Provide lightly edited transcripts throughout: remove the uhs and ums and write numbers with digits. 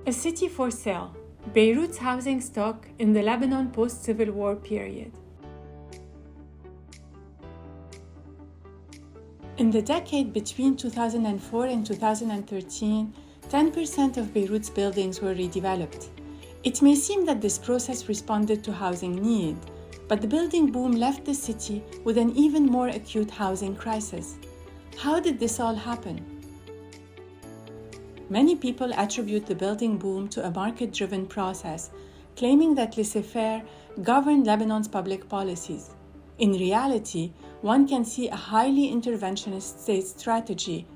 A city for sale, Beirut's housing stock in the Lebanon post-Civil War period. In the decade between 2004 and 2013, 10% of Beirut's buildings were redeveloped. It may seem that this process responded to housing need, but the building boom left the city with an even more acute housing crisis. How did this all happen? Many people attribute the building boom to a market-driven process, claiming that laissez-faire governed Lebanon's public policies. In reality, one can see a highly interventionist state strategy.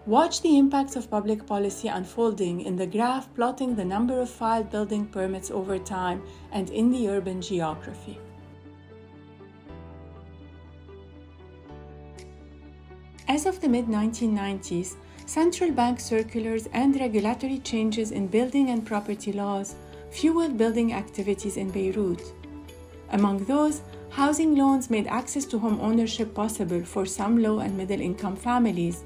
Watch the impacts of public policy unfolding in the graph plotting the number of filed building permits over time and in the urban geography. As of the mid-1990s, central bank circulars and regulatory changes in building and property laws fueled building activities in Beirut. Among those, housing loans made access to home ownership possible for some low and middle-income families,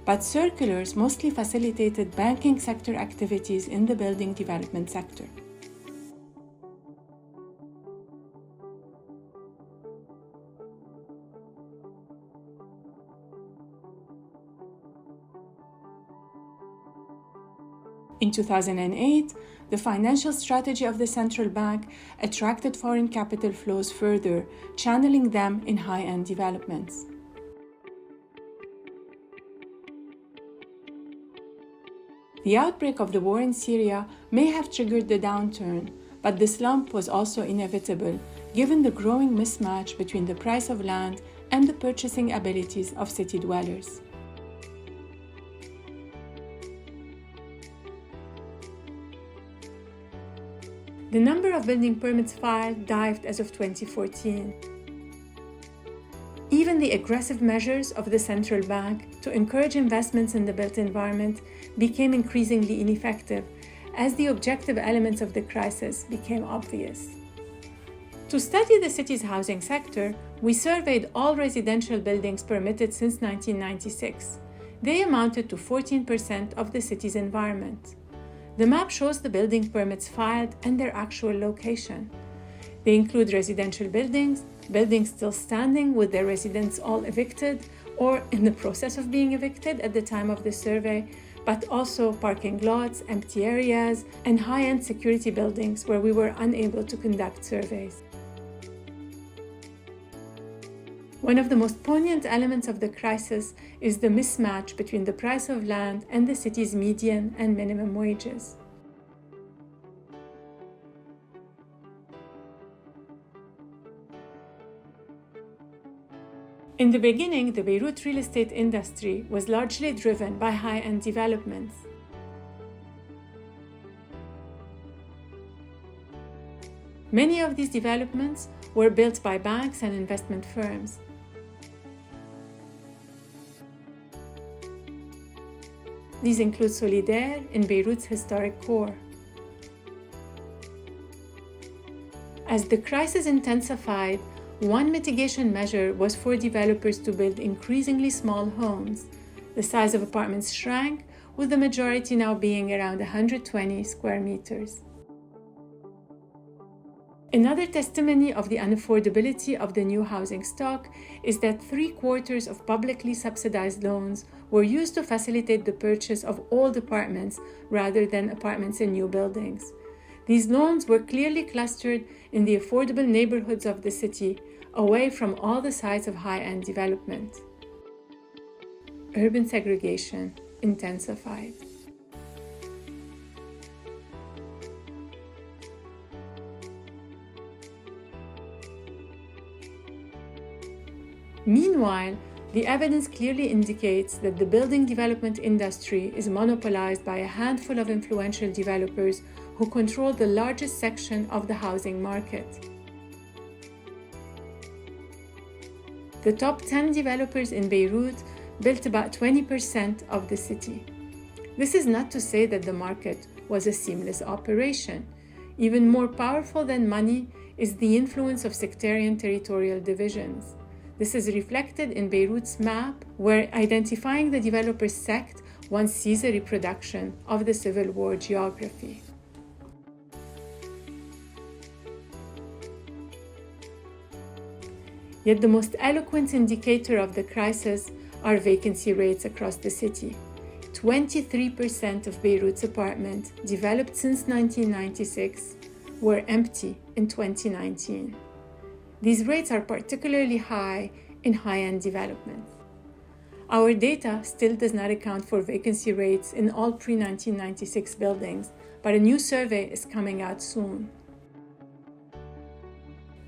but circulars mostly facilitated banking sector activities in the building development sector. In 2008, the financial strategy of the central bank attracted foreign capital flows further, channeling them in high-end developments. The outbreak of the war in Syria may have triggered the downturn, but the slump was also inevitable, given the growing mismatch between the price of land and the purchasing abilities of city dwellers. The number of building permits filed dived as of 2014. Even the aggressive measures of the central bank to encourage investments in the built environment became increasingly ineffective as the objective elements of the crisis became obvious. To study the city's housing sector, we surveyed all residential buildings permitted since 1996. They amounted to 14% of the city's environment. The map shows the building permits filed and their actual location. They include residential buildings, buildings still standing with their residents all evicted or in the process of being evicted at the time of the survey, but also parking lots, empty areas, and high-end security buildings where we were unable to conduct surveys. One of the most poignant elements of the crisis is the mismatch between the price of land and the city's median and minimum wages. In the beginning, the Beirut real estate industry was largely driven by high-end developments. Many of these developments were built by banks and investment firms. These include Solidaire in Beirut's historic core. As the crisis intensified, one mitigation measure was for developers to build increasingly small homes. The size of apartments shrank, with the majority now being around 120 square meters. Another testimony of the unaffordability of the new housing stock is that 3/4 of publicly subsidized loans were used to facilitate the purchase of old apartments rather than apartments in new buildings. These loans were clearly clustered in the affordable neighborhoods of the city, away from all the sites of high-end development. Urban segregation intensified. Meanwhile, the evidence clearly indicates that the building development industry is monopolized by a handful of influential developers who control the largest section of the housing market. The top 10 developers in Beirut built about 20% of the city. This is not to say that the market was a seamless operation. Even more powerful than money is the influence of sectarian territorial divisions. This is reflected in Beirut's map, where identifying the developer's sect one sees a reproduction of the Civil War geography. Yet the most eloquent indicator of the crisis are vacancy rates across the city. 23% of Beirut's apartments developed since 1996 were empty in 2019. These rates are particularly high in high-end developments. Our data still does not account for vacancy rates in all pre-1996 buildings, but a new survey is coming out soon.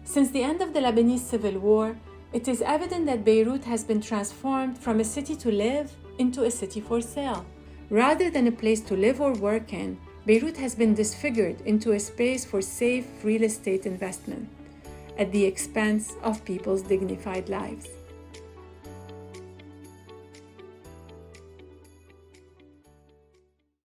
Since the end of the Lebanese Civil War, it is evident that Beirut has been transformed from a city to live into a city for sale. Rather than a place to live or work in, Beirut has been disfigured into a space for safe real estate investment at the expense of people's dignified lives.